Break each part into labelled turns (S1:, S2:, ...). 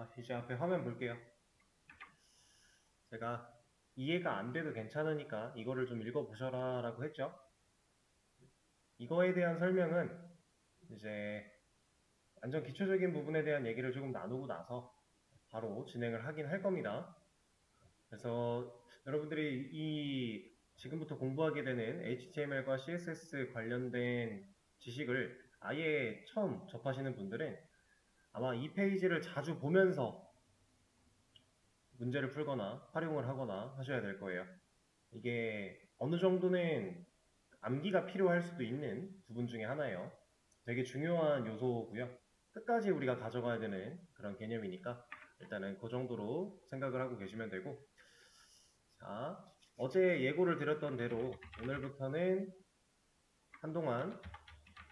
S1: 자, 이제 앞에 화면 볼게요. 제가 이해가 안 돼도 괜찮으니까 이거를 좀 읽어보셔라 라고 했죠. 이거에 대한 설명은 이제 완전 기초적인 부분에 대한 얘기를 조금 나누고 나서 바로 진행을 하긴 할 겁니다. 그래서 여러분들이 지금부터 공부하게 되는 HTML과 CSS 관련된 지식을 아예 처음 접하시는 분들은 아마 이 페이지를 자주 보면서 문제를 풀거나 활용을 하거나 하셔야 될 거예요. 이게 어느 정도는 암기가 필요할 수도 있는 부분 중에 하나예요. 되게 중요한 요소고요. 끝까지 우리가 가져가야 되는 그런 개념이니까 일단은 그 정도로 생각을 하고 계시면 되고, 자, 어제 예고를 드렸던 대로 오늘부터는 한동안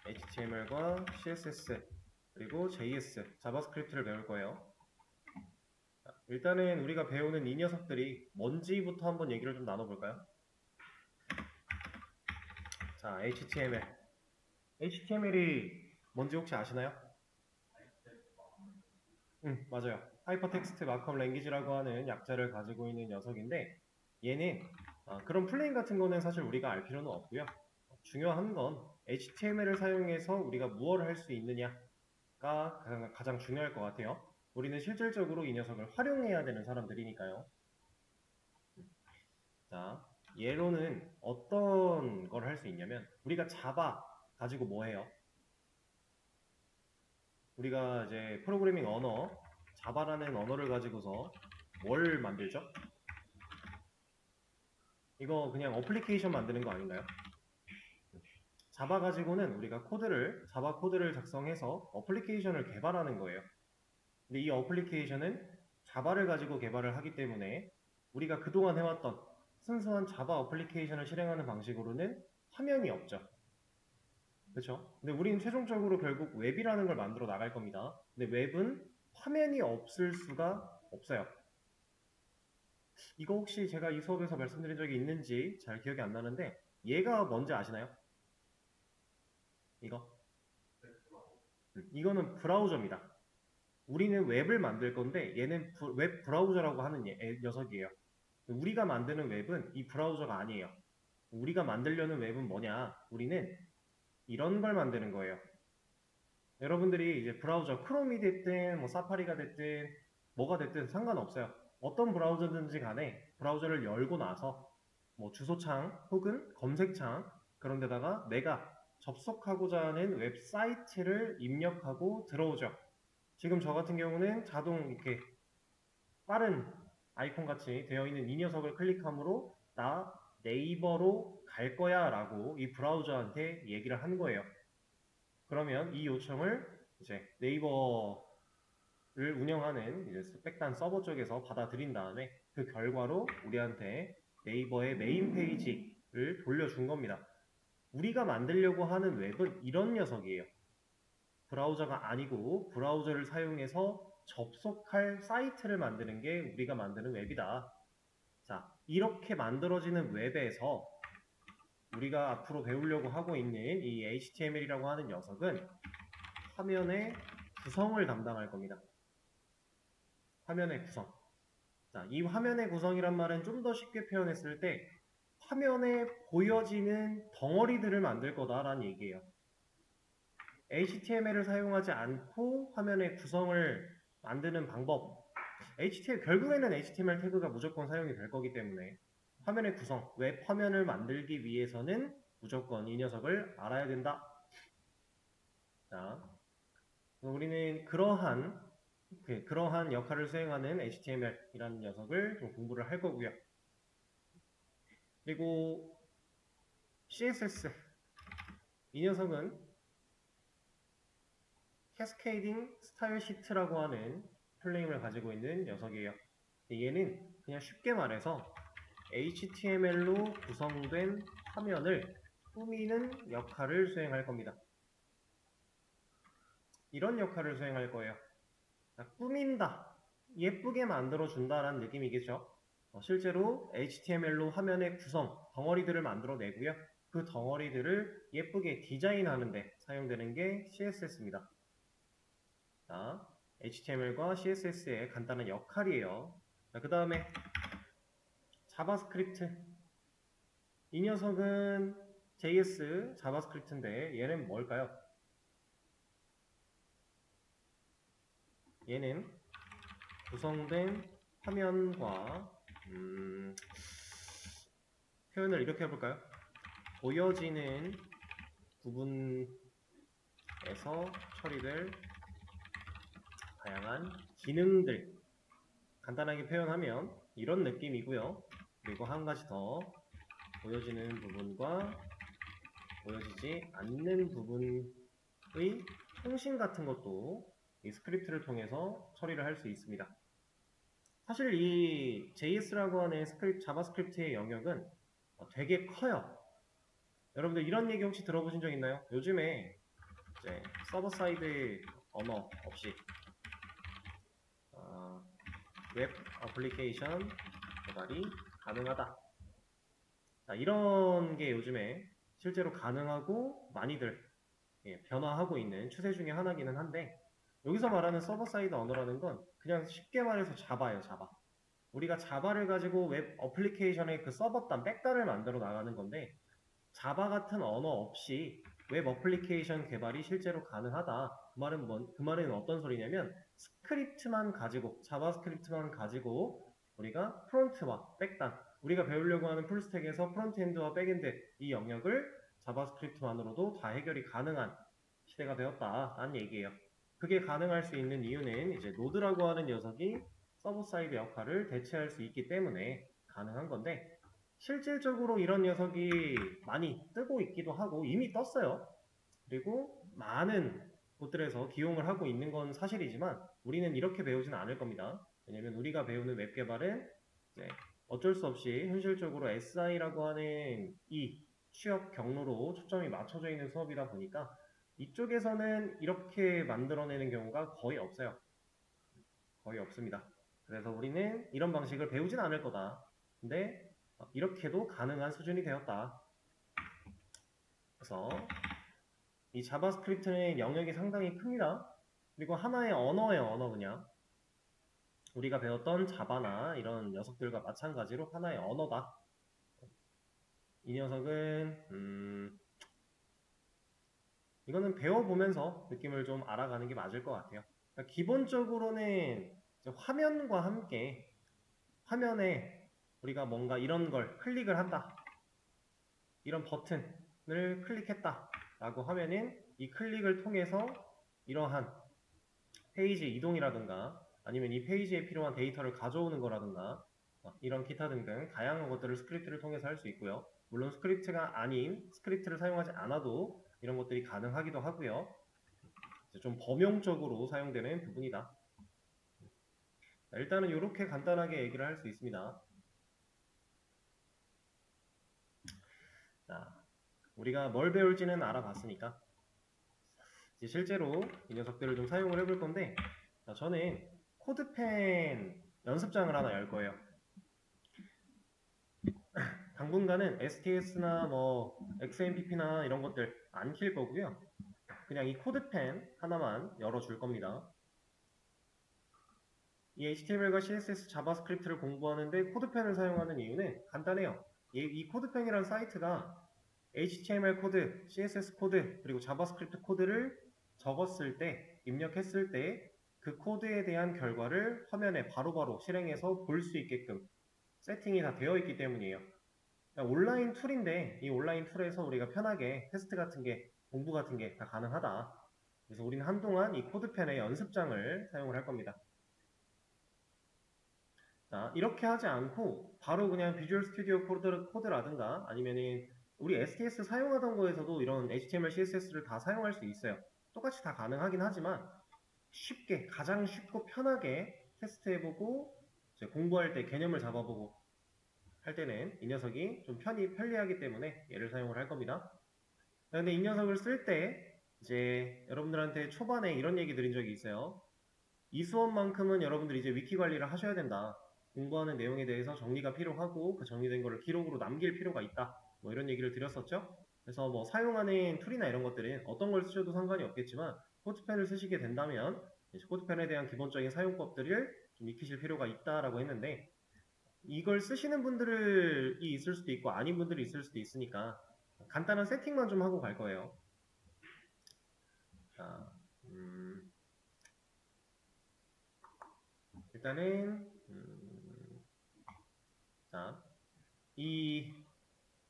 S1: HTML과 CSS 그리고 JS, 자바스크립트를 배울 거예요. 일단은 우리가 배우는 이 녀석들이 뭔지부터 한번 얘기를 좀 나눠볼까요? 자, HTML. HTML이 뭔지 혹시 아시나요? 맞아요. 하이퍼텍스트 마크업 랭귀지라고 하는 약자를 가지고 있는 녀석인데, 얘는 그런 플레인 같은 거는 사실 우리가 알 필요는 없고요. 중요한 건 HTML을 사용해서 우리가 무엇을 할 수 있느냐가 가장 중요할 것 같아요. 우리는 실질적으로 이 녀석을 활용해야 되는 사람들이니까요. 자, 예로는 어떤 걸 할 수 있냐면, 우리가 자바 가지고 뭐 해요? 우리가 이제 프로그래밍 언어, 자바라는 언어를 가지고서 뭘 만들죠? 이거 그냥 어플리케이션 만드는 거 아닌가요? 자바 가지고는 우리가 자바 코드를 작성해서 어플리케이션을 개발하는 거예요. 근데 이 어플리케이션은 자바를 가지고 개발을 하기 때문에 우리가 그동안 해왔던 순수한 자바 어플리케이션을 실행하는 방식으로는 화면이 없죠. 그렇죠? 근데 우리는 최종적으로 결국 웹이라는 걸 만들어 나갈 겁니다. 근데 웹은 화면이 없을 수가 없어요. 이거 혹시 제가 이 수업에서 말씀드린 적이 있는지 잘 기억이 안 나는데 얘가 뭔지 아시나요? 이거? 이거는 브라우저입니다. 우리는 웹을 만들 건데 얘는 웹 브라우저라고 하는 녀석이에요. 우리가 만드는 웹은 이 브라우저가 아니에요. 우리가 만들려는 웹은 뭐냐? 우리는 이런 걸 만드는 거예요. 여러분들이 이제 브라우저 크롬이 됐든 뭐 사파리가 됐든 뭐가 됐든 상관없어요. 어떤 브라우저든지 간에 브라우저를 열고 나서 뭐 주소창 혹은 검색창 그런 데다가 내가 접속하고자 하는 웹사이트를 입력하고 들어오죠. 지금 저 같은 경우는 자동 이렇게 빠른 아이콘 같이 되어 있는 이 녀석을 클릭함으로 나 네이버로 갈 거야 라고 이 브라우저한테 얘기를 한 거예요. 그러면 이 요청을 이제 네이버를 운영하는 이제 스펙단 서버 쪽에서 받아들인 다음에 그 결과로 우리한테 네이버의 메인 페이지를 돌려준 겁니다. 우리가 만들려고 하는 웹은 이런 녀석이에요. 브라우저가 아니고 브라우저를 사용해서 접속할 사이트를 만드는 게 우리가 만드는 웹이다. 자, 이렇게 만들어지는 웹에서 우리가 앞으로 배우려고 하고 있는 이 HTML이라고 하는 녀석은 화면의 구성을 담당할 겁니다. 화면의 구성. 자, 이 화면의 구성이란 말은 좀 더 쉽게 표현했을 때 화면에 보여지는 덩어리들을 만들 거다라는 얘기예요. HTML을 사용하지 않고 화면의 구성을 만드는 방법. 결국에는 HTML 태그가 무조건 사용이 될 거기 때문에 화면의 구성, 웹 화면을 만들기 위해서는 무조건 이 녀석을 알아야 된다. 자, 우리는 그러한 역할을 수행하는 HTML이라는 녀석을 좀 공부를 할 거고요. 그리고 CSS. 이 녀석은 캐스케이딩 스타일 시트라고 하는 플레임을 가지고 있는 녀석이에요. 얘는 그냥 쉽게 말해서 HTML로 구성된 화면을 꾸미는 역할을 수행할 겁니다. 이런 역할을 수행할 거예요. 꾸민다, 예쁘게 만들어준다라는 느낌이겠죠. 실제로 HTML로 화면의 구성, 덩어리들을 만들어내고요. 그 덩어리들을 예쁘게 디자인하는 데 사용되는 게 CSS입니다. 자, HTML과 CSS의 간단한 역할이에요. 그 다음에 자바스크립트. 이 녀석은 JS 자바스크립트인데 얘는 뭘까요? 얘는 구성된 화면과 표현을 이렇게 해볼까요? 보여지는 부분에서 처리될 다양한 기능들, 간단하게 표현하면 이런 느낌이고요. 그리고 한 가지 더, 보여지는 부분과 보여지지 않는 부분의 통신 같은 것도 이 스크립트를 통해서 처리를 할 수 있습니다. 사실 이 JS라고 하는 자바스크립트의 영역은 되게 커요. 여러분들 이런 얘기 혹시 들어보신 적 있나요? 요즘에 이제 서버 사이드 언어 없이 웹 어플리케이션 개발이 가능하다. 자, 이런 게 요즘에 실제로 가능하고 많이들 변화하고 있는 추세 중에 하나기는 한데, 여기서 말하는 서버 사이드 언어라는 건 그냥 쉽게 말해서 자바예요, 자바. 우리가 자바를 가지고 웹 어플리케이션의 그 서버단, 백단을 만들어 나가는 건데, 자바 같은 언어 없이 웹 어플리케이션 개발이 실제로 가능하다. 그 말은 어떤 소리냐면, 스크립트만 가지고, 자바스크립트만 가지고 우리가 프론트와 백단, 우리가 배우려고 하는 풀스택에서 프론트엔드와 백엔드 이 영역을 자바스크립트만으로도 다 해결이 가능한 시대가 되었다라는 얘기예요. 그게 가능할 수 있는 이유는 이제 노드라고 하는 녀석이 서버 사이드 역할을 대체할 수 있기 때문에 가능한 건데, 실질적으로 이런 녀석이 많이 뜨고 있기도 하고 이미 떴어요. 그리고 많은 곳들에서 기용을 하고 있는 건 사실이지만 우리는 이렇게 배우지는 않을 겁니다. 왜냐면 우리가 배우는 웹 개발은 이제 어쩔 수 없이 현실적으로 SI라고 하는 이 취업 경로로 초점이 맞춰져 있는 수업이다 보니까 이쪽에서는 이렇게 만들어내는 경우가 거의 없어요. 거의 없습니다. 그래서 우리는 이런 방식을 배우진 않을 거다. 근데 이렇게도 가능한 수준이 되었다. 그래서 이 자바스크립트는 영역이 상당히 큽니다. 그리고 하나의 언어예요, 언어 그냥. 우리가 배웠던 자바나 이런 녀석들과 마찬가지로 하나의 언어다. 이 녀석은 이거는 배워보면서 느낌을 좀 알아가는 게 맞을 것 같아요. 그러니까 기본적으로는 화면과 함께 화면에 우리가 뭔가 이런 걸 클릭을 한다. 이런 버튼을 클릭했다 라고 하면은 이 클릭을 통해서 이러한 페이지 이동이라든가 아니면 이 페이지에 필요한 데이터를 가져오는 거라든가 이런 기타 등등 다양한 것들을 스크립트를 통해서 할 수 있고요. 물론 스크립트가 아닌 스크립트를 사용하지 않아도 이런 것들이 가능하기도 하고요. 좀 범용적으로 사용되는 부분이다. 일단은 이렇게 간단하게 얘기를 할 수 있습니다. 자, 우리가 뭘 배울지는 알아봤으니까 이제 실제로 이 녀석들을 좀 사용을 해볼 건데, 자, 저는 코드펜 연습장을 하나 열 거예요. 당분간은 STS나 뭐 XMPP나 이런 것들 안 킬 거고요. 그냥 이 코드펜 하나만 열어줄 겁니다. 이 HTML과 CSS, 자바스크립트를 공부하는데 코드펜을 사용하는 이유는 간단해요. 이 코드펜이라는 사이트가 HTML 코드, CSS 코드, 그리고 자바스크립트 코드를 적었을 때, 입력했을 때 그 코드에 대한 결과를 화면에 바로바로 실행해서 볼 수 있게끔 세팅이 다 되어 있기 때문이에요. 온라인 툴인데 이 온라인 툴에서 우리가 편하게 테스트 같은 게, 공부 같은 게 다 가능하다. 그래서 우리는 한동안 이 코드펜의 연습장을 사용을 할 겁니다. 자, 이렇게 하지 않고 바로 그냥 비주얼 스튜디오 코드라든가 아니면은 우리 STS 사용하던 거에서도 이런 HTML, CSS를 다 사용할 수 있어요. 똑같이 다 가능하긴 하지만 쉽게, 가장 쉽고 편하게 테스트해보고 공부할 때 개념을 잡아보고 할 때는 이 녀석이 좀 편리하기 때문에 얘를 사용을 할 겁니다. 근데 이 녀석을 쓸 때 이제 여러분들한테 초반에 이런 얘기 드린 적이 있어요. 이 수업만큼은 여러분들이 이제 위키 관리를 하셔야 된다. 공부하는 내용에 대해서 정리가 필요하고 그 정리된 거를 기록으로 남길 필요가 있다. 뭐 이런 얘기를 드렸었죠. 그래서 뭐 사용하는 툴이나 이런 것들은 어떤 걸 쓰셔도 상관이 없겠지만 코드펜을 쓰시게 된다면 코드펜에 대한 기본적인 사용법들을 좀 익히실 필요가 있다라고 했는데, 이걸 쓰시는 분들이 있을 수도 있고 아닌 분들이 있을 수도 있으니까 간단한 세팅만 좀 하고 갈 거예요. 자, 일단은 자,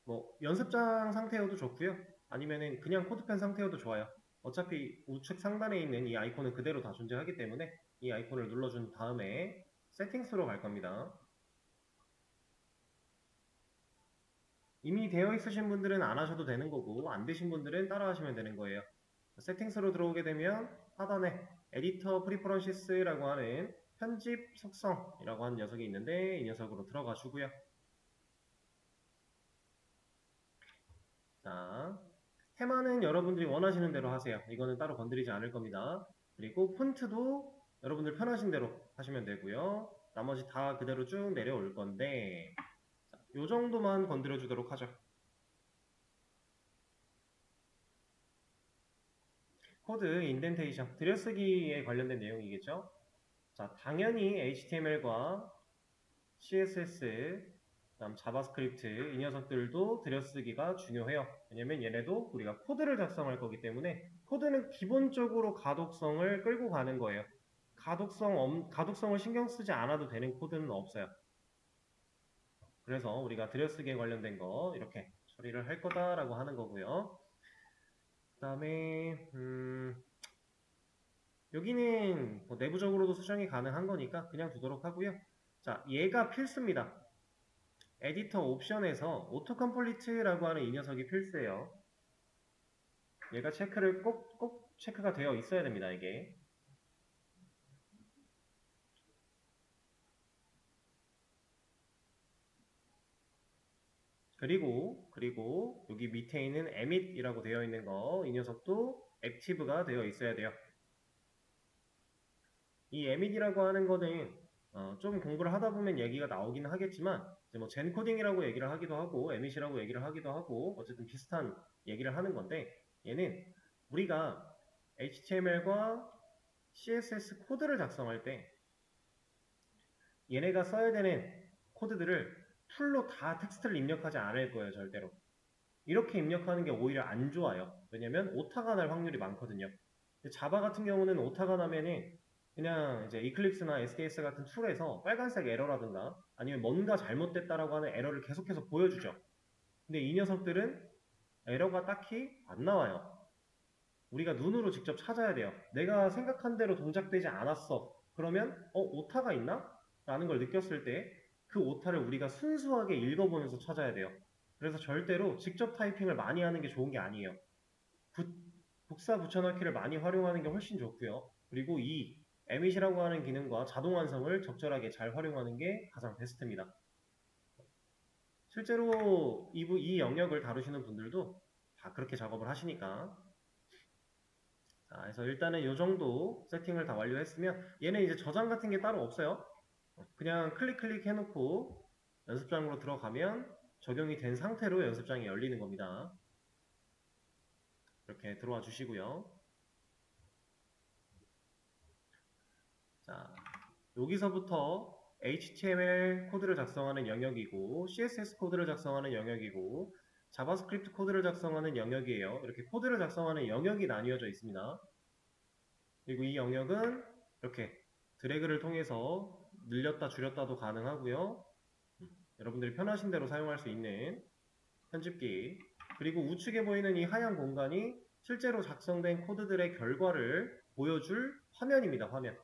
S1: 뭐 연습장 상태여도 좋고요. 아니면은 그냥 코드펜 상태여도 좋아요. 어차피 우측 상단에 있는 이 아이콘은 그대로 다 존재하기 때문에 이 아이콘을 눌러준 다음에 세팅스로 갈 겁니다. 이미 되어 있으신 분들은 안 하셔도 되는 거고 안 되신 분들은 따라 하시면 되는 거예요. 세팅스로 들어오게 되면 하단에 에디터 프리퍼런시스라고 하는 편집 속성이라고 하는 녀석이 있는데 이 녀석으로 들어가 주고요. 자, 테마는 여러분들이 원하시는 대로 하세요. 이거는 따로 건드리지 않을 겁니다. 그리고 폰트도 여러분들 편하신 대로 하시면 되고요. 나머지 다 그대로 쭉 내려올 건데 이 정도만 건드려 주도록 하죠. 코드, 인덴테이션, 들여쓰기에 관련된 내용이겠죠. 자, 당연히 HTML과 CSS, 그다음 자바스크립트 이 녀석들도 들여쓰기가 중요해요. 왜냐면 얘네도 우리가 코드를 작성할 거기 때문에 코드는 기본적으로 가독성을 끌고 가는 거예요. 가독성을 신경 쓰지 않아도 되는 코드는 없어요. 그래서 우리가 들여쓰기에 관련된 거 이렇게 처리를 할 거다라고 하는 거고요. 그 다음에 여기는 뭐 내부적으로도 수정이 가능한 거니까 그냥 두도록 하고요. 자, 얘가 필수입니다. 에디터 옵션에서 오토 컴플리트라고 하는 이 녀석이 필수예요. 얘가 체크를 꼭 체크가 되어 있어야 됩니다. 이게. 그리고 여기 밑에 있는 emit이라고 되어 있는 거 이 녀석도 액티브가 되어 있어야 돼요. 이 emit이라고 하는 거는 좀 공부를 하다 보면 얘기가 나오긴 하겠지만 이제 뭐 젠코딩이라고 얘기를 하기도 하고 emit이라고 얘기를 하기도 하고 어쨌든 비슷한 얘기를 하는 건데 얘는 우리가 HTML과 CSS 코드를 작성할 때 얘네가 써야 되는 코드들을 풀로 다 텍스트를 입력하지 않을 거예요, 절대로. 이렇게 입력하는 게 오히려 안 좋아요. 왜냐면 오타가 날 확률이 많거든요. 자바 같은 경우는 오타가 나면은 그냥 이제 이클립스나 SDS 같은 툴에서 빨간색 에러라든가 아니면 뭔가 잘못됐다라고 하는 에러를 계속해서 보여주죠. 근데 이 녀석들은 에러가 딱히 안 나와요. 우리가 눈으로 직접 찾아야 돼요. 내가 생각한 대로 동작되지 않았어. 그러면 오타가 있나? 라는 걸 느꼈을 때 그 오타를 우리가 순수하게 읽어보면서 찾아야 돼요. 그래서 절대로 직접 타이핑을 많이 하는 게 좋은 게 아니에요. 복사 붙여넣기를 많이 활용하는 게 훨씬 좋고요. 그리고 이 emit이라고 하는 기능과 자동 완성을 적절하게 잘 활용하는 게 가장 베스트입니다. 실제로 이 영역을 다루시는 분들도 다 그렇게 작업을 하시니까. 자, 그래서 일단은 이 정도 세팅을 다 완료했으면 얘는 이제 저장 같은 게 따로 없어요. 그냥 클릭 해놓고 연습장으로 들어가면 적용이 된 상태로 연습장이 열리는 겁니다. 이렇게 들어와 주시고요. 자, 여기서부터 HTML 코드를 작성하는 영역이고 CSS 코드를 작성하는 영역이고 자바스크립트 코드를 작성하는 영역이에요. 이렇게 코드를 작성하는 영역이 나뉘어져 있습니다. 그리고 이 영역은 이렇게 드래그를 통해서 늘렸다 줄였다도 가능하고요. 여러분들이 편하신 대로 사용할 수 있는 편집기. 그리고 우측에 보이는 이 하얀 공간이 실제로 작성된 코드들의 결과를 보여줄 화면입니다. 화면.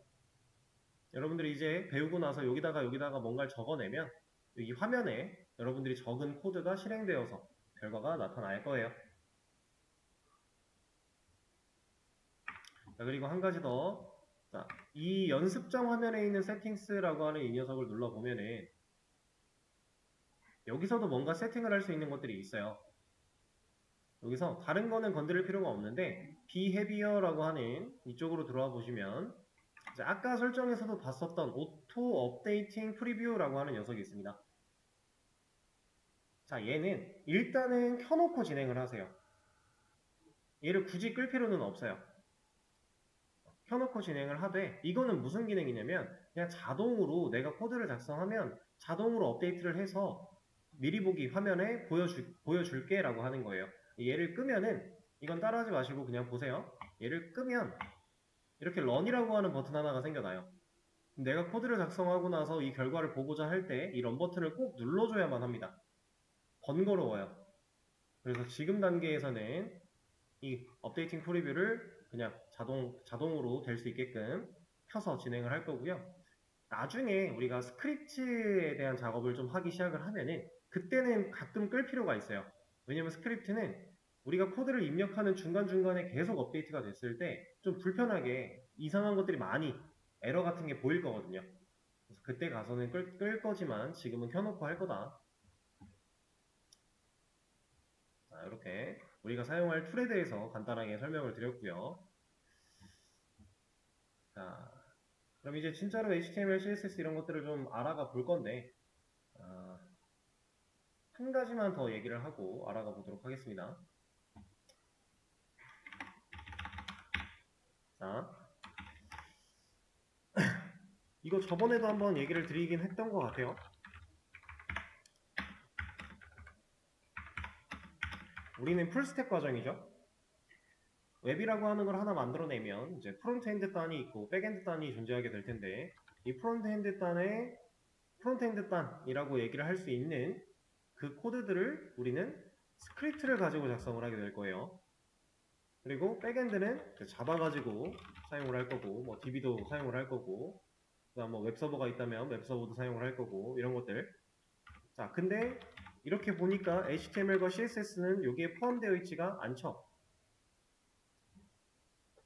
S1: 여러분들이 이제 배우고 나서 여기다가 뭔가를 적어내면 이 화면에 여러분들이 적은 코드가 실행되어서 결과가 나타날 거예요. 자, 그리고 한 가지 더. 자, 이 연습장 화면에 있는 세팅스라고 하는 이 녀석을 눌러보면은 여기서도 뭔가 세팅을 할 수 있는 것들이 있어요. 여기서 다른 거는 건드릴 필요가 없는데 behavior라고 하는 이쪽으로 들어와 보시면 아까 설정에서도 봤었던 auto updating preview라고 하는 녀석이 있습니다. 자, 얘는 일단은 켜놓고 진행을 하세요. 얘를 굳이 끌 필요는 없어요. 켜놓고 진행을 하되, 이거는 무슨 기능이냐면 그냥 자동으로 내가 코드를 작성하면 자동으로 업데이트를 해서 미리 보기 화면에 보여줄게 라고 하는 거예요. 얘를 끄면은, 이건 따라하지 마시고 그냥 보세요. 얘를 끄면 이렇게 런이라고 하는 버튼 하나가 생겨나요. 내가 코드를 작성하고 나서 이 결과를 보고자 할 때 이 런 버튼을 꼭 눌러줘야만 합니다. 번거로워요. 그래서 지금 단계에서는 이 업데이팅 프리뷰를 그냥 자동으로 될 수 있게끔 켜서 진행을 할 거고요. 나중에 우리가 스크립트에 대한 작업을 좀 하기 시작을 하면은 그때는 가끔 끌 필요가 있어요. 왜냐면 스크립트는 우리가 코드를 입력하는 중간중간에 계속 업데이트가 됐을 때 좀 불편하게 이상한 것들이 많이 에러 같은 게 보일 거거든요. 그래서 그때 가서는 끌 거지만 지금은 켜놓고 할 거다. 자, 이렇게 우리가 사용할 툴에 대해서 간단하게 설명을 드렸고요. 자, 그럼 이제 진짜로 HTML, CSS 이런 것들을 좀 알아가 볼 건데, 한 가지만 더 얘기를 하고 알아가 보도록 하겠습니다. 자, 이거 저번에도 한번 얘기를 드리긴 했던 것 같아요. 우리는 풀스택 과정이죠. 웹이라고 하는 걸 하나 만들어내면 이제 프론트엔드 단이 있고 백엔드 단이 존재하게 될 텐데, 이 프론트엔드 단에 프론트엔드 단이라고 얘기를 할 수 있는 그 코드들을 우리는 스크립트를 가지고 작성을 하게 될 거예요. 그리고 백엔드는 자바 가지고 사용을 할 거고, 뭐 DB도 사용을 할 거고, 그다음 뭐 웹서버가 있다면 웹서버도 사용을 할 거고, 이런 것들. 자, 근데 이렇게 보니까 HTML과 CSS는 여기에 포함되어 있지가 않죠.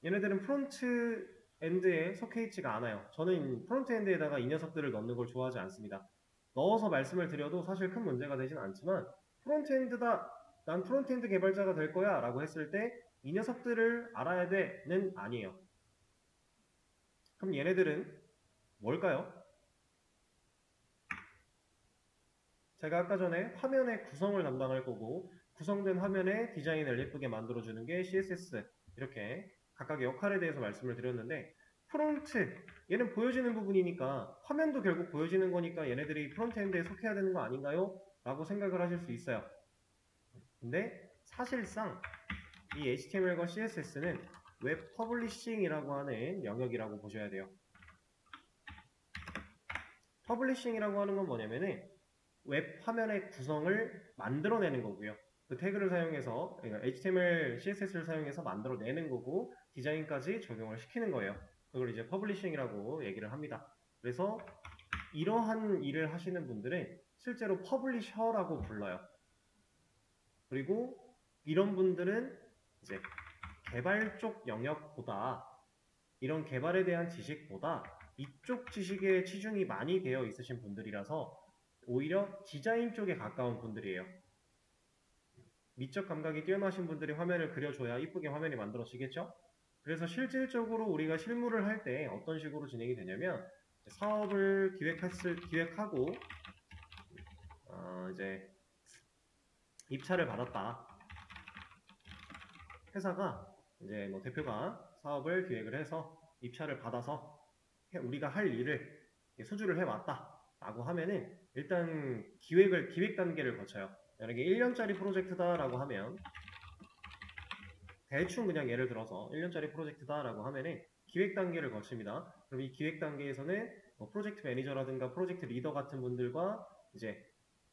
S1: 얘네들은 프론트 엔드에 속해 있지가 않아요. 저는 프론트 엔드에다가 이 녀석들을 넣는 걸 좋아하지 않습니다. 넣어서 말씀을 드려도 사실 큰 문제가 되진 않지만, 프론트 엔드다, 난 프론트 엔드 개발자가 될 거야 라고 했을 때 이 녀석들을 알아야 돼는 아니에요. 그럼 얘네들은 뭘까요? 제가 아까 전에 화면의 구성을 담당할 거고, 구성된 화면의 디자인을 예쁘게 만들어주는 게 CSS, 이렇게 각각의 역할에 대해서 말씀을 드렸는데, 프론트, 얘는 보여지는 부분이니까 화면도 결국 보여지는 거니까 얘네들이 프론트엔드에 속해야 되는 거 아닌가요? 라고 생각을 하실 수 있어요. 근데 사실상 이 HTML과 CSS는 웹 퍼블리싱이라고 하는 영역이라고 보셔야 돼요. 퍼블리싱이라고 하는 건 뭐냐면은 웹 화면의 구성을 만들어내는 거고요. 그 태그를 사용해서, 그러니까 HTML, CSS를 사용해서 만들어내는 거고, 디자인까지 적용을 시키는 거예요. 그걸 이제 퍼블리싱이라고 얘기를 합니다. 그래서 이러한 일을 하시는 분들은 실제로 퍼블리셔라고 불러요. 그리고 이런 분들은 이제 개발 쪽 영역보다, 이런 개발에 대한 지식보다 이쪽 지식에 치중이 많이 되어 있으신 분들이라서 오히려 디자인 쪽에 가까운 분들이에요. 미적 감각이 뛰어나신 분들이 화면을 그려줘야 이쁘게 화면이 만들어지겠죠? 그래서 실질적으로 우리가 실무를 할 때 어떤 식으로 진행이 되냐면, 사업을 기획하고 이제 입찰을 받았다. 회사가 이제 뭐 대표가 사업을 기획을 해서 입찰을 받아서 우리가 할 일을 수주를 해왔다 라고 하면은 일단 기획 단계를 거쳐요. 만약에 1년짜리 프로젝트다 라고 하면, 대충 그냥 예를 들어서 1년짜리 프로젝트다 라고 하면은 기획 단계를 거칩니다. 그럼 이 기획 단계에서는 뭐 프로젝트 매니저라든가 프로젝트 리더 같은 분들과 이제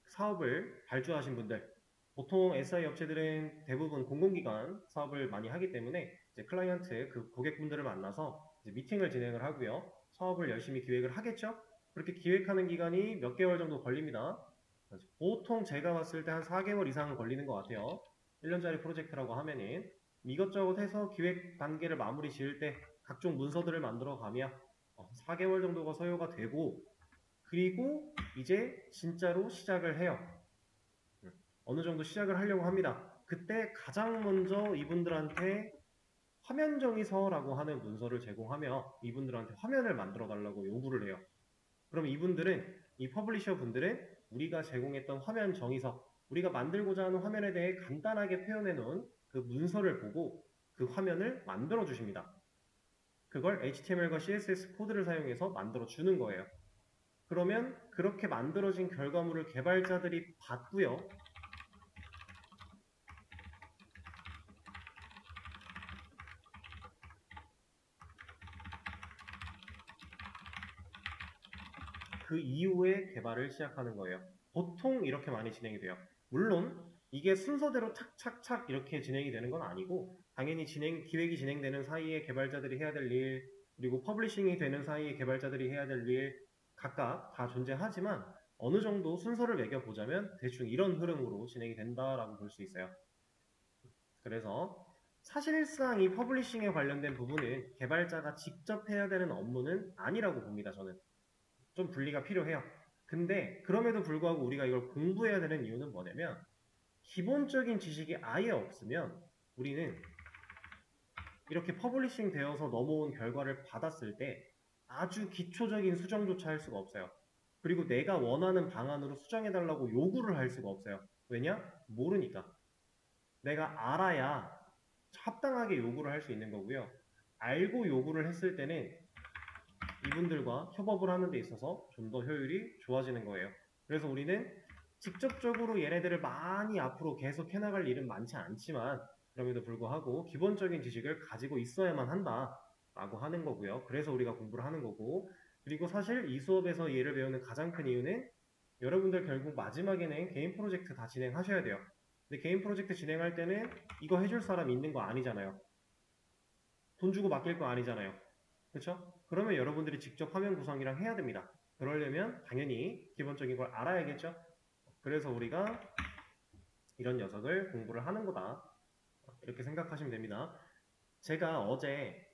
S1: 사업을 발주하신 분들, 보통 SI 업체들은 대부분 공공기관 사업을 많이 하기 때문에 이제 클라이언트, 그 고객분들을 만나서 이제 미팅을 진행을 하고요. 사업을 열심히 기획을 하겠죠? 그렇게 기획하는 기간이 몇 개월 정도 걸립니다. 보통 제가 봤을 때 한 4개월 이상 걸리는 것 같아요. 1년짜리 프로젝트라고 하면은 이것저것 해서 기획 단계를 마무리 지을 때 각종 문서들을 만들어 가며 4개월 정도가 소요가 되고, 그리고 이제 진짜로 시작을 해요. 어느 정도 시작을 하려고 합니다. 그때 가장 먼저 이분들한테 화면 정의서라고 하는 문서를 제공하며 이분들한테 화면을 만들어 달라고 요구를 해요. 그럼 이분들은, 이 퍼블리셔 분들은 우리가 제공했던 화면 정의서, 우리가 만들고자 하는 화면에 대해 간단하게 표현해 놓은 그 문서를 보고 그 화면을 만들어 주십니다. 그걸 HTML과 CSS 코드를 사용해서 만들어 주는 거예요. 그러면 그렇게 만들어진 결과물을 개발자들이 봤고요. 그 이후에 개발을 시작하는 거예요. 보통 이렇게 많이 진행이 돼요. 물론 이게 순서대로 착착착 이렇게 진행이 되는 건 아니고 당연히 기획이 진행되는 사이에 개발자들이 해야 될 일, 그리고 퍼블리싱이 되는 사이에 개발자들이 해야 될 일 각각 다 존재하지만 어느 정도 순서를 매겨보자면 대충 이런 흐름으로 진행이 된다라고 볼 수 있어요. 그래서 사실상 이 퍼블리싱에 관련된 부분은 개발자가 직접 해야 되는 업무는 아니라고 봅니다. 저는 좀 분리가 필요해요. 근데 그럼에도 불구하고 우리가 이걸 공부해야 되는 이유는 뭐냐면 기본적인 지식이 아예 없으면 우리는 이렇게 퍼블리싱 되어서 넘어온 결과를 받았을 때 아주 기초적인 수정조차 할 수가 없어요. 그리고 내가 원하는 방안으로 수정해달라고 요구를 할 수가 없어요. 왜냐? 모르니까. 내가 알아야 합당하게 요구를 할 수 있는 거고요. 알고 요구를 했을 때는 이분들과 협업을 하는 데 있어서 좀 더 효율이 좋아지는 거예요. 그래서 우리는 직접적으로 얘네들을 많이 앞으로 계속 해나갈 일은 많지 않지만 그럼에도 불구하고 기본적인 지식을 가지고 있어야만 한다 라고 하는 거고요. 그래서 우리가 공부를 하는 거고, 그리고 사실 이 수업에서 얘를 배우는 가장 큰 이유는 여러분들 결국 마지막에는 개인 프로젝트 다 진행하셔야 돼요. 근데 개인 프로젝트 진행할 때는 이거 해줄 사람 있는 거 아니잖아요. 돈 주고 맡길 거 아니잖아요. 그렇죠? 그러면 여러분들이 직접 화면 구성이랑 해야 됩니다. 그러려면 당연히 기본적인 걸 알아야겠죠? 그래서 우리가 이런 녀석을 공부를 하는 거다. 이렇게 생각하시면 됩니다. 제가 어제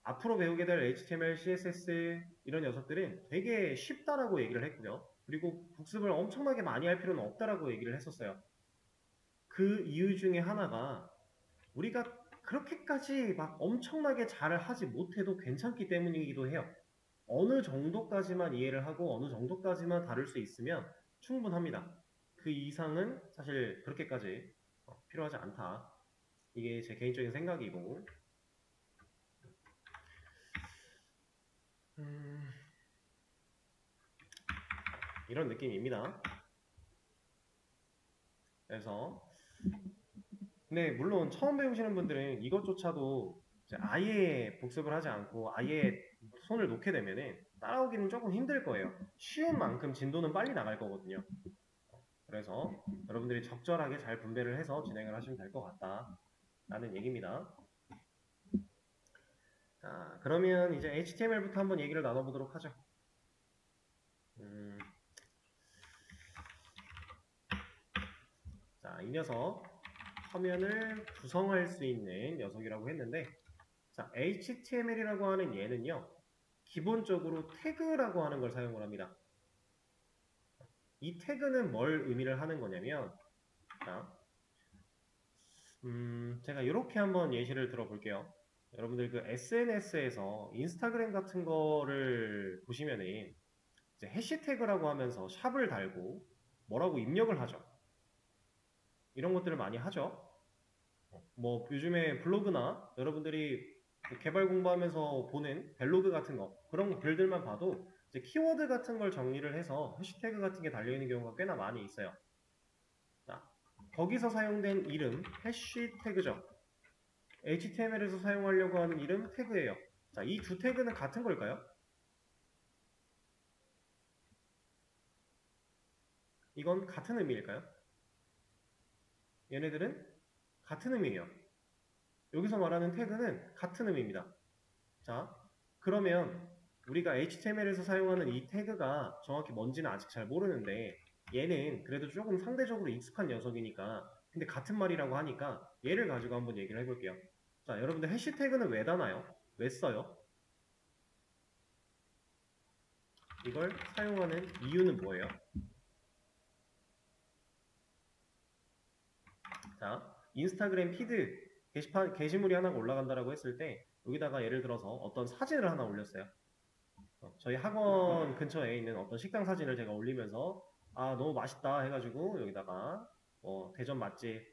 S1: 앞으로 배우게 될 HTML, CSS 이런 녀석들은 되게 쉽다라고 얘기를 했고요. 그리고 복습을 엄청나게 많이 할 필요는 없다라고 얘기를 했었어요. 그 이유 중에 하나가 우리가 그렇게까지 막 엄청나게 잘 하지 못해도 괜찮기 때문이기도 해요. 어느 정도까지만 이해를 하고 어느 정도까지만 다룰 수 있으면 충분합니다. 그 이상은 사실 그렇게까지 필요하지 않다. 이게 제 개인적인 생각이고, 이런 느낌입니다. 그래서 근데 물론 처음 배우시는 분들은 이것조차도 이제 아예 복습을 하지 않고 아예 손을 놓게 되면은 따라오기는 조금 힘들 거예요. 쉬운 만큼 진도는 빨리 나갈 거거든요. 그래서 여러분들이 적절하게 잘 분배를 해서 진행을 하시면 될 것 같다 라는 얘기입니다. 자, 그러면 이제 HTML부터 한번 얘기를 나눠보도록 하죠. 자, 이 녀석 화면을 구성할 수 있는 녀석이라고 했는데, 자, HTML이라고 하는 얘는요, 기본적으로 태그라고 하는 걸 사용을 합니다. 이 태그는 뭘 의미를 하는 거냐면, 자, 제가 이렇게 한번 예시를 들어볼게요. 여러분들 그 SNS에서 인스타그램 같은 거를 보시면은 이제 해시태그라고 하면서 샵을 달고 뭐라고 입력을 하죠. 이런 것들을 많이 하죠. 뭐 요즘에 블로그나 여러분들이 개발 공부하면서 보는 벨로그 같은 거 그런 글들만 봐도 이제 키워드 같은 걸 정리를 해서 해시태그 같은 게 달려있는 경우가 꽤나 많이 있어요. 자, 거기서 사용된 이름 해시태그죠. HTML에서 사용하려고 하는 이름 태그예요. 자, 이 두 태그는 같은 걸까요? 이건 같은 의미일까요? 얘네들은 같은 의미예요. 여기서 말하는 태그는 같은 의미입니다. 자, 그러면 우리가 HTML에서 사용하는 이 태그가 정확히 뭔지는 아직 잘 모르는데 얘는 그래도 조금 상대적으로 익숙한 녀석이니까 근데 같은 말이라고 하니까 얘를 가지고 한번 얘기를 해볼게요. 자, 여러분들 해시태그는 왜 다나요? 왜 써요? 이걸 사용하는 이유는 뭐예요? 자, 인스타그램 피드 게시물이 하나가 올라간다라고 했을 때 여기다가 예를 들어서 어떤 사진을 하나 올렸어요. 저희 학원 근처에 있는 어떤 식당 사진을 제가 올리면서 아 너무 맛있다 해가지고 여기다가 대전 맛집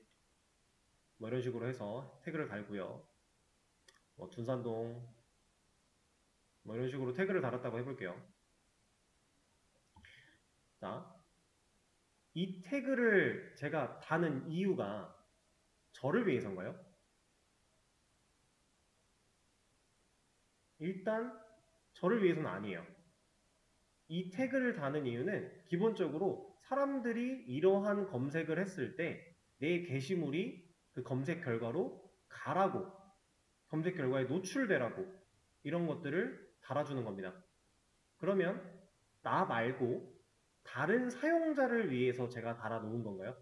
S1: 뭐 이런 식으로 해서 태그를 달고요. 둔산동 뭐 이런 식으로 태그를 달았다고 해볼게요. 자, 이 태그를 제가 다는 이유가 저를 위해서인가요? 일단 저를 위해서는 아니에요. 이 태그를 다는 이유는 기본적으로 사람들이 이러한 검색을 했을 때 내 게시물이 그 검색 결과로 가라고, 검색 결과에 노출되라고 이런 것들을 달아주는 겁니다. 그러면 나 말고 다른 사용자를 위해서 제가 달아놓은 건가요?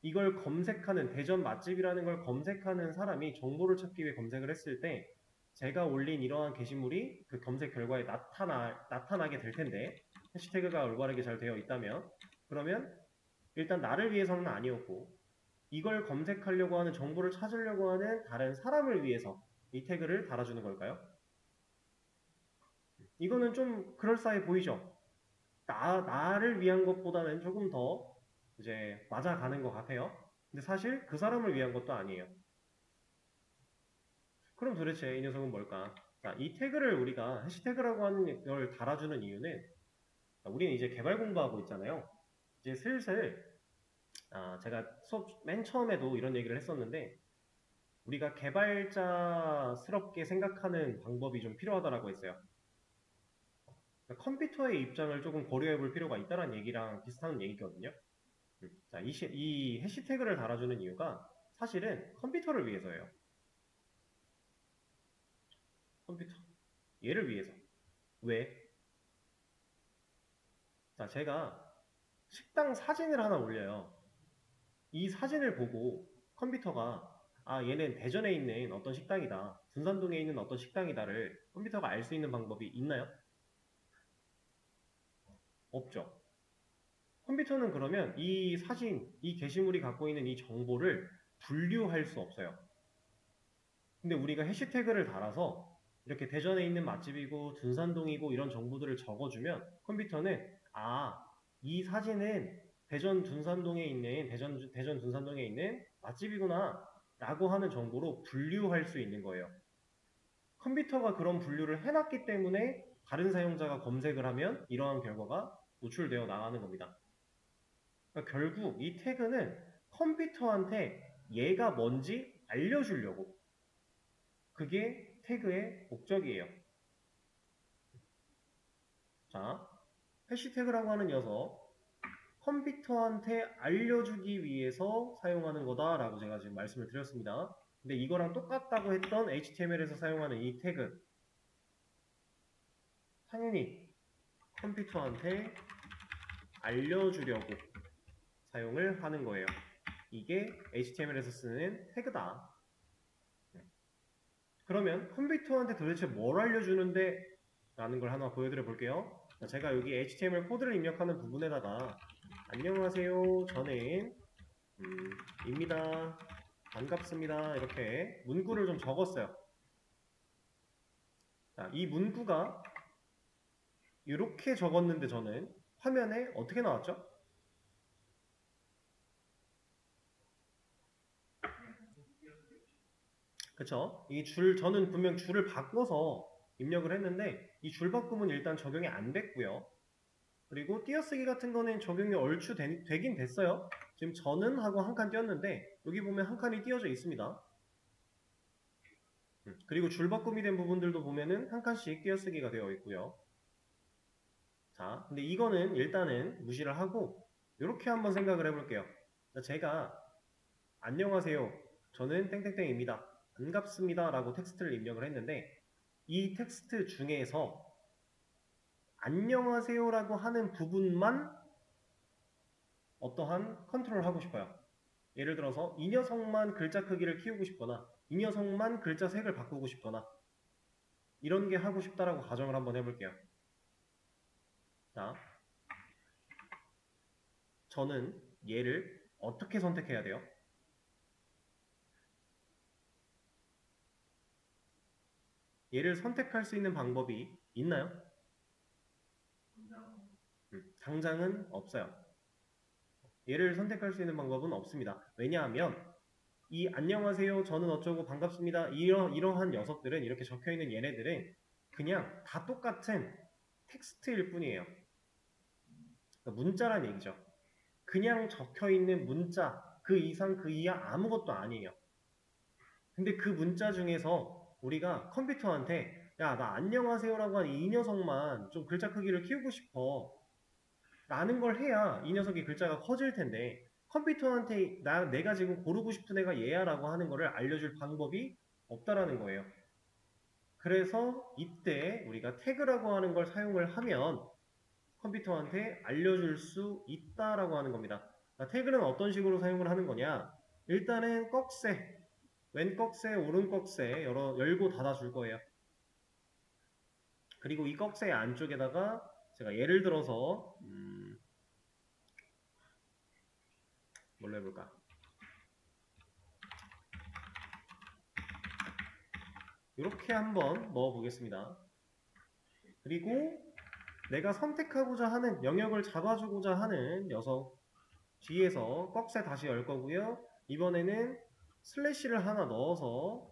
S1: 이걸 검색하는, 대전 맛집이라는 걸 검색하는 사람이 정보를 찾기 위해 검색을 했을 때 제가 올린 이러한 게시물이 그 검색 결과에 나타나게 될 텐데, 해시태그가 올바르게 잘 되어 있다면, 그러면 일단 나를 위해서는 아니었고 이걸 검색하려고 하는, 정보를 찾으려고 하는 다른 사람을 위해서 이 태그를 달아주는 걸까요? 이거는 좀 그럴싸해 보이죠? 나를 위한 것보다는 조금 더 이제 맞아가는 것 같아요. 근데 사실 그 사람을 위한 것도 아니에요. 그럼 도대체 이 녀석은 뭘까? 자, 이 태그를 우리가 해시태그라고 하는 걸 달아주는 이유는, 우리는 이제 개발 공부하고 있잖아요. 이제 슬슬 제가 수업 맨 처음에도 이런 얘기를 했었는데 우리가 개발자스럽게 생각하는 방법이 좀 필요하다라고 했어요. 그러니까 컴퓨터의 입장을 조금 고려해 볼 필요가 있다는 얘기랑 비슷한 얘기거든요. 자, 이 해시태그를 달아주는 이유가 사실은 컴퓨터를 위해서예요. 컴퓨터. 얘를 위해서. 왜? 자, 제가 식당 사진을 하나 올려요. 이 사진을 보고 컴퓨터가 얘는 대전에 있는 어떤 식당이다, 둔산동에 있는 어떤 식당이다를 컴퓨터가 알 수 있는 방법이 있나요? 없죠. 컴퓨터는 그러면 이 사진, 이 게시물이 갖고 있는 이 정보를 분류할 수 없어요. 근데 우리가 해시태그를 달아서 이렇게 대전에 있는 맛집이고 둔산동이고 이런 정보들을 적어주면 컴퓨터는 이 사진은 대전 둔산동에 있는 대전 둔산동에 있는 맛집이구나 라고 하는 정보로 분류할 수 있는 거예요. 컴퓨터가 그런 분류를 해놨기 때문에 다른 사용자가 검색을 하면 이러한 결과가 노출되어 나가는 겁니다. 그러니까 결국 이 태그는 컴퓨터한테 얘가 뭔지 알려주려고, 그게 태그의 목적이에요. 자, 해시태그라고 하는 녀석, 컴퓨터한테 알려주기 위해서 사용하는 거다라고 제가 지금 말씀을 드렸습니다. 근데 이거랑 똑같다고 했던 HTML에서 사용하는 이 태그, 당연히 컴퓨터한테 알려주려고 사용을 하는 거예요. 이게 HTML에서 쓰는 태그다. 그러면 컴퓨터한테 도대체 뭘 알려주는데 라는 걸 하나 보여드려 볼게요. 제가 여기 HTML 코드를 입력하는 부분에다가 안녕하세요, 저는 입니다, 반갑습니다 이렇게 문구를 좀 적었어요. 자, 이 문구가 이렇게 적었는데 저는 화면에 어떻게 나왔죠? 그쵸? 저는 분명 줄을 바꿔서 입력을 했는데 이 줄 바꿈은 일단 적용이 안 됐고요. 그리고 띄어쓰기 같은 거는 적용이 얼추 되긴 됐어요. 지금 저는 하고 한 칸 띄었는데 여기 보면 한 칸이 띄어져 있습니다. 그리고 줄 바꿈이 된 부분들도 보면은 한 칸씩 띄어쓰기가 되어 있고요. 자, 근데 이거는 일단은 무시를 하고 이렇게 한번 생각을 해볼게요. 제가 안녕하세요, 저는 땡땡땡입니다, 반갑습니다 라고 텍스트를 입력을 했는데 이 텍스트 중에서 안녕하세요 라고 하는 부분만 어떠한 컨트롤을 하고 싶어요. 예를 들어서 이 녀석만 글자 크기를 키우고 싶거나 이 녀석만 글자 색을 바꾸고 싶거나 이런 게 하고 싶다라고 가정을 한번 해볼게요. 자, 저는 얘를 어떻게 선택해야 돼요? 얘를 선택할 수 있는 방법이 있나요? 당장은 없어요. 얘를 선택할 수 있는 방법은 없습니다. 왜냐하면 이 안녕하세요, 저는 어쩌고 반갑습니다. 이러한 녀석들은, 이렇게 적혀있는 얘네들은 그냥 다 똑같은 텍스트일 뿐이에요. 그러니까 문자란 얘기죠. 그냥 적혀있는 문자, 그 이상 그 이하 아무것도 아니에요. 근데 그 문자 중에서 우리가 컴퓨터한테 야, 나 안녕하세요라고 하는 이 녀석만 좀 글자 크기를 키우고 싶어 라는 걸 해야 이 녀석이 글자가 커질 텐데, 컴퓨터한테 내가 지금 고르고 싶은 애가 얘야 라고 하는 거를 알려줄 방법이 없다라는 거예요. 그래서 이때 우리가 태그라고 하는 걸 사용을 하면 컴퓨터한테 알려줄 수 있다라고 하는 겁니다. 태그는 어떤 식으로 사용을 하는 거냐? 일단은 꺽쇠, 왼 꺽쇠, 오른 꺽쇠 열고 닫아 줄 거예요. 그리고 이 꺽쇠 안쪽에다가 제가 예를 들어서 뭘로 해볼까? 이렇게 한번 넣어 보겠습니다. 그리고 내가 선택하고자 하는 영역을 잡아주고자 하는 녀석 뒤에서 꺽쇠 다시 열 거고요. 이번에는 슬래시를 하나 넣어서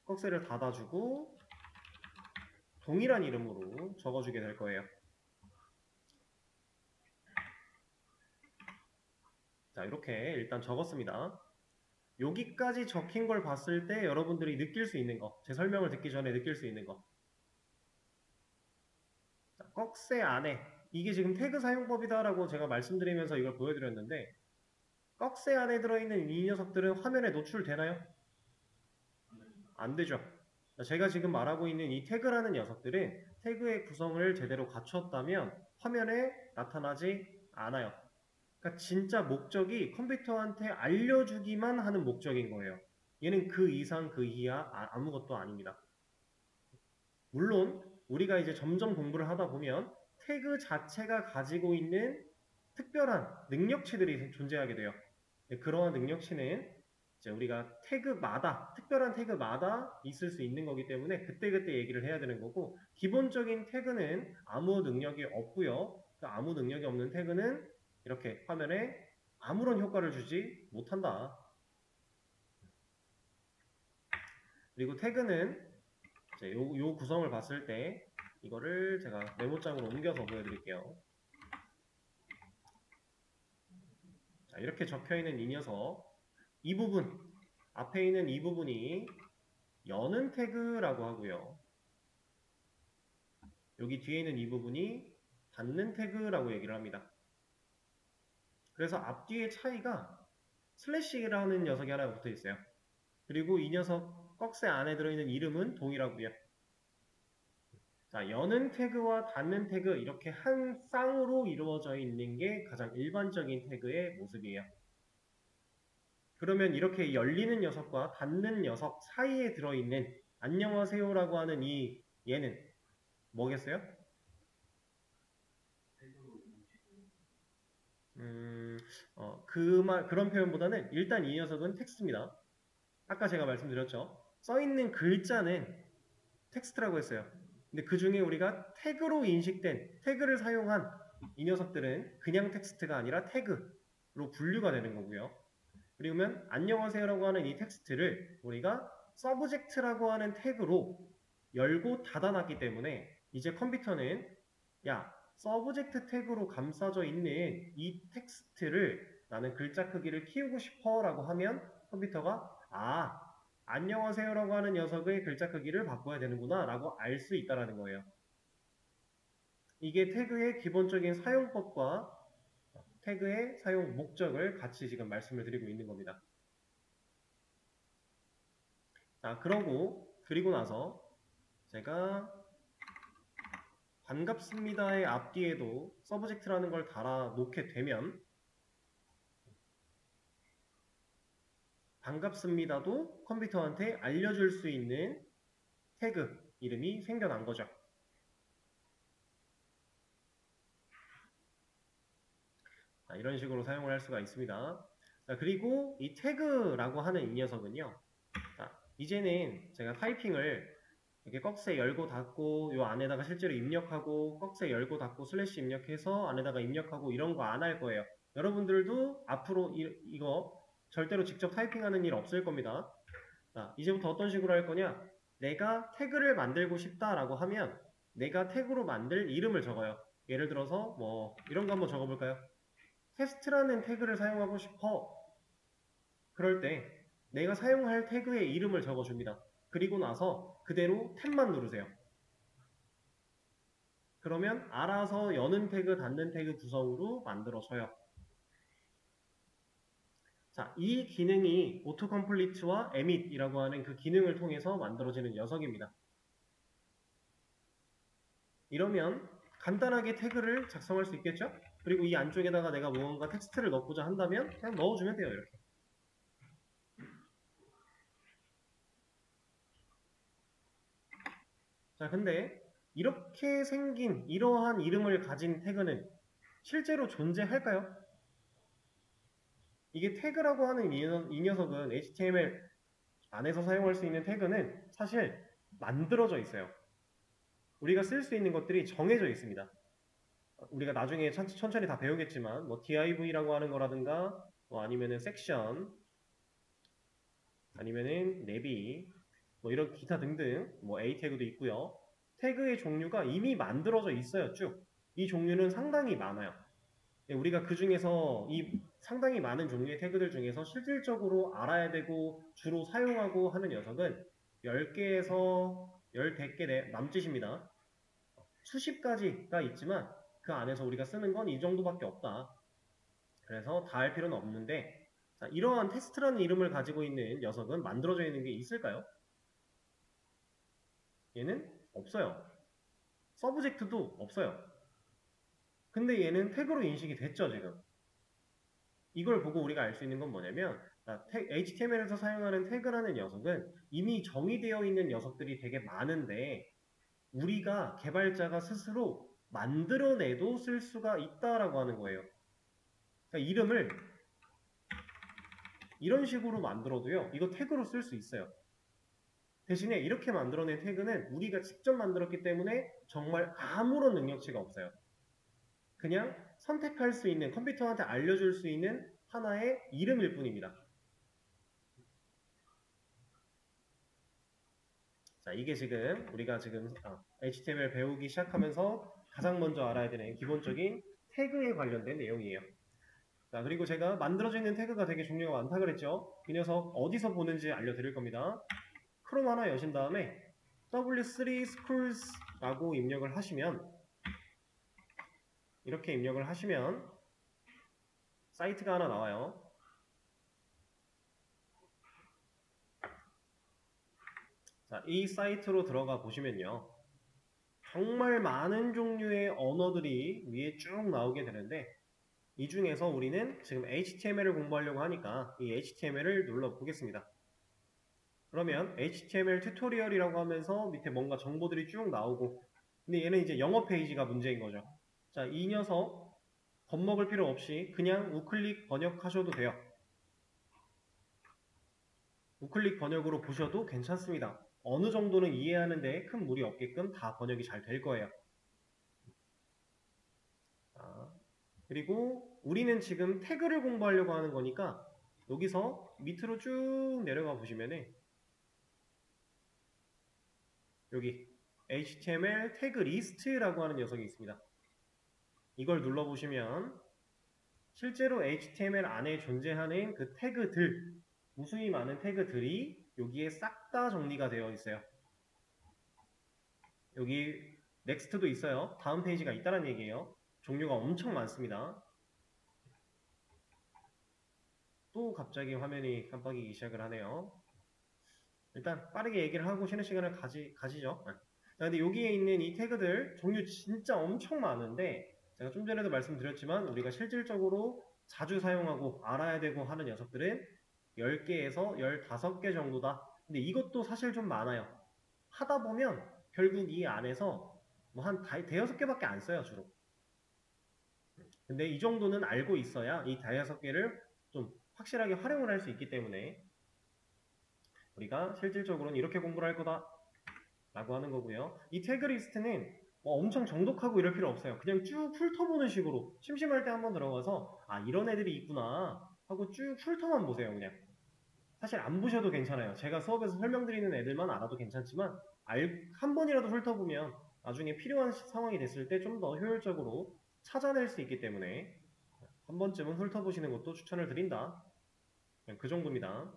S1: 꺽쇠를 닫아주고 동일한 이름으로 적어주게 될 거예요. 자, 이렇게 일단 적었습니다. 여기까지 적힌 걸 봤을 때 여러분들이 느낄 수 있는 거, 제 설명을 듣기 전에 느낄 수 있는 거. 자, 꺽쇠 안에, 이게 지금 태그 사용법이다라고 제가 말씀드리면서 이걸 보여드렸는데, 꺽쇠 안에 들어있는 이 녀석들은 화면에 노출되나요? 안 되죠. 제가 지금 말하고 있는 이 태그라는 녀석들은 태그의 구성을 제대로 갖췄다면 화면에 나타나지 않아요. 그러니까 진짜 목적이 컴퓨터한테 알려주기만 하는 목적인 거예요. 얘는 그 이상 그 이하 아무것도 아닙니다. 물론 우리가 이제 점점 공부를 하다 보면 태그 자체가 가지고 있는 특별한 능력치들이 존재하게 돼요. 그러한 능력치는 이제 우리가 태그마다, 특별한 태그마다 있을 수 있는 거기 때문에 그때그때 얘기를 해야 되는 거고, 기본적인 태그는 아무 능력이 없고요. 아무 능력이 없는 태그는 이렇게 화면에 아무런 효과를 주지 못한다. 그리고 태그는 이제 요 구성을 봤을 때 이거를 제가 메모장으로 옮겨서 보여드릴게요. 자, 이렇게 적혀있는 이 녀석, 이 부분, 앞에 있는 이 부분이 여는 태그라고 하고요. 여기 뒤에 있는 이 부분이 닫는 태그라고 얘기를 합니다. 그래서 앞뒤의 차이가 슬래시라는 녀석이 하나 붙어 있어요. 그리고 이 녀석 꺽쇠 안에 들어있는 이름은 동일하고요. 자, 여는 태그와 닫는 태그, 이렇게 한 쌍으로 이루어져 있는 게 가장 일반적인 태그의 모습이에요. 그러면 이렇게 열리는 녀석과 닫는 녀석 사이에 들어있는 안녕하세요라고 하는 이 얘는 뭐겠어요? 그런 표현보다는 일단 이 녀석은 텍스트입니다. 아까 제가 말씀드렸죠. 써있는 글자는 텍스트라고 했어요. 근데 그 중에 우리가 태그로 인식된, 태그를 사용한 이 녀석들은 그냥 텍스트가 아니라 태그로 분류가 되는 거고요. 그러면 안녕하세요라고 하는 이 텍스트를 우리가 서브젝트라고 하는 태그로 열고 닫아놨기 때문에 이제 컴퓨터는 야, 서브젝트 태그로 감싸져 있는 이 텍스트를 나는 글자 크기를 키우고 싶어 라고 하면 컴퓨터가 안녕하세요 라고 하는 녀석의 글자 크기를 바꿔야 되는구나 라고 알 수 있다는 거예요. 이게 태그의 기본적인 사용법과 태그의 사용 목적을 같이 지금 말씀을 드리고 있는 겁니다. 자, 그리고 나서 제가 반갑습니다의 앞뒤에도 서브젝트라는 걸 달아 놓게 되면 반갑습니다도 컴퓨터한테 알려줄 수 있는 태그 이름이 생겨난 거죠. 자, 이런 식으로 사용을 할 수가 있습니다. 자, 그리고 이 태그라고 하는 이 녀석은요. 자, 이제는 제가 타이핑을 이렇게 꺽쇠 열고 닫고 요 안에다가 실제로 입력하고 꺽쇠 열고 닫고 슬래시 입력해서 안에다가 입력하고 이런 거 안 할 거예요. 여러분들도 앞으로 이거 절대로 직접 타이핑하는 일 없을 겁니다. 자, 이제부터 어떤 식으로 할 거냐? 내가 태그를 만들고 싶다라고 하면 내가 태그로 만들 이름을 적어요. 예를 들어서 뭐 이런 거 한번 적어볼까요? 테스트라는 태그를 사용하고 싶어. 그럴 때 내가 사용할 태그의 이름을 적어줍니다. 그리고 나서 그대로 탭만 누르세요. 그러면 알아서 여는 태그, 닫는 태그 구성으로 만들어줘요. 자, 이 기능이 오토컴플리트와 emit이라고 하는 그 기능을 통해서 만들어지는 녀석입니다. 이러면 간단하게 태그를 작성할 수 있겠죠? 그리고 이 안쪽에다가 내가 무언가 텍스트를 넣고자 한다면 그냥 넣어주면 돼요, 이렇게. 자, 근데 이렇게 생긴 이러한 이름을 가진 태그는 실제로 존재할까요? 이게 태그라고 하는 이 녀석은 HTML 안에서 사용할 수 있는 태그는 사실 만들어져 있어요. 우리가 쓸 수 있는 것들이 정해져 있습니다. 우리가 나중에 천천히 다 배우겠지만 뭐 div라고 하는 거라든가 뭐 아니면은 섹션 아니면은 내비 뭐 이런 기타 등등 뭐 A 태그도 있고요. 태그의 종류가 이미 만들어져 있어요. 쭉. 이 종류는 상당히 많아요. 우리가 그 중에서 이 상당히 많은 종류의 태그들 중에서 실질적으로 알아야 되고 주로 사용하고 하는 녀석은 10개에서 10개 남짓입니다. 수십 가지가 있지만 그 안에서 우리가 쓰는 건 이 정도밖에 없다. 그래서 다 할 필요는 없는데 자, 이러한 테스트라는 이름을 가지고 있는 녀석은 만들어져 있는 게 있을까요? 얘는 없어요. 서브젝트도 없어요. 근데 얘는 태그로 인식이 됐죠, 지금. 이걸 보고 우리가 알 수 있는 건 뭐냐면 HTML에서 사용하는 태그라는 녀석은 이미 정의되어 있는 녀석들이 되게 많은데 우리가 개발자가 스스로 만들어내도 쓸 수가 있다라고 하는 거예요. 그러니까 이름을 이런 식으로 만들어도요. 이거 태그로 쓸 수 있어요. 대신에 이렇게 만들어낸 태그는 우리가 직접 만들었기 때문에 정말 아무런 능력치가 없어요. 그냥 선택할 수 있는, 컴퓨터한테 알려줄 수 있는 하나의 이름일 뿐입니다. 자, 이게 지금 우리가 지금 HTML 배우기 시작하면서 가장 먼저 알아야 되는 기본적인 태그에 관련된 내용이에요. 자, 그리고 제가 만들어져 있는 태그가 되게 종류가 많다 그랬죠? 이 녀석 어디서 보는지 알려드릴 겁니다. 크롬 하나 여신 다음에 W3 Schools 라고 입력을 하시면 이렇게 입력을 하시면 사이트가 하나 나와요. 자, 이 사이트로 들어가 보시면요. 정말 많은 종류의 언어들이 위에 쭉 나오게 되는데 이 중에서 우리는 지금 HTML을 공부하려고 하니까 이 HTML을 눌러 보겠습니다. 그러면 HTML 튜토리얼이라고 하면서 밑에 뭔가 정보들이 쭉 나오고 근데 얘는 이제 영어 페이지가 문제인 거죠. 자, 이 녀석 겁먹을 필요 없이 그냥 우클릭 번역하셔도 돼요. 우클릭 번역으로 보셔도 괜찮습니다. 어느 정도는 이해하는데 큰 무리 없게끔 다 번역이 잘 될 거예요. 자, 그리고 우리는 지금 태그를 공부하려고 하는 거니까 여기서 밑으로 쭉 내려가 보시면은 여기 HTML 태그 리스트라고 하는 녀석이 있습니다. 이걸 눌러보시면 실제로 HTML 안에 존재하는 그 태그들, 무수히 많은 태그들이 여기에 싹 다 정리가 되어 있어요. 여기 넥스트도 있어요. 다음 페이지가 있다는 얘기예요. 종류가 엄청 많습니다. 또 갑자기 화면이 깜빡이기 시작을 하네요. 일단 빠르게 얘기를 하고 쉬는 시간을 가지죠. 자, 근데 여기에 있는 이 태그들 종류 진짜 엄청 많은데 제가 좀 전에도 말씀드렸지만 우리가 실질적으로 자주 사용하고 알아야 되고 하는 녀석들은 10개에서 15개 정도다. 근데 이것도 사실 좀 많아요. 하다 보면 결국 이 안에서 뭐 한 대여섯 개밖에 안 써요, 주로. 근데 이 정도는 알고 있어야 이 대여섯 개를 좀 확실하게 활용을 할 수 있기 때문에 우리가 실질적으로는 이렇게 공부를 할 거다 라고 하는 거고요. 이 태그 리스트는 뭐 엄청 정독하고 이럴 필요 없어요. 그냥 쭉 훑어보는 식으로 심심할 때 한번 들어가서 아 이런 애들이 있구나 하고 쭉 훑어만 보세요. 그냥 사실 안 보셔도 괜찮아요. 제가 수업에서 설명드리는 애들만 알아도 괜찮지만 한 번이라도 훑어보면 나중에 필요한 상황이 됐을 때 좀 더 효율적으로 찾아낼 수 있기 때문에 한 번쯤은 훑어보시는 것도 추천을 드린다. 그 정도입니다.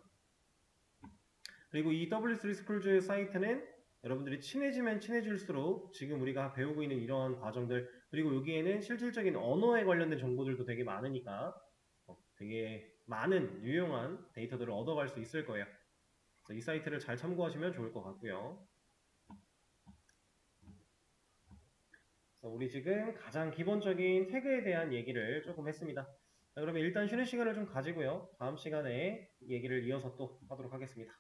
S1: 그리고 이 W3 스쿨즈 사이트는 여러분들이 친해지면 친해질수록 지금 우리가 배우고 있는 이런 과정들, 그리고 여기에는 실질적인 언어에 관련된 정보들도 되게 많으니까 되게 많은 유용한 데이터들을 얻어갈 수 있을 거예요. 그래서 이 사이트를 잘 참고하시면 좋을 것 같고요. 그래서 우리 지금 가장 기본적인 태그에 대한 얘기를 조금 했습니다. 자, 그러면 일단 쉬는 시간을 좀 가지고요. 다음 시간에 얘기를 이어서 또 하도록 하겠습니다.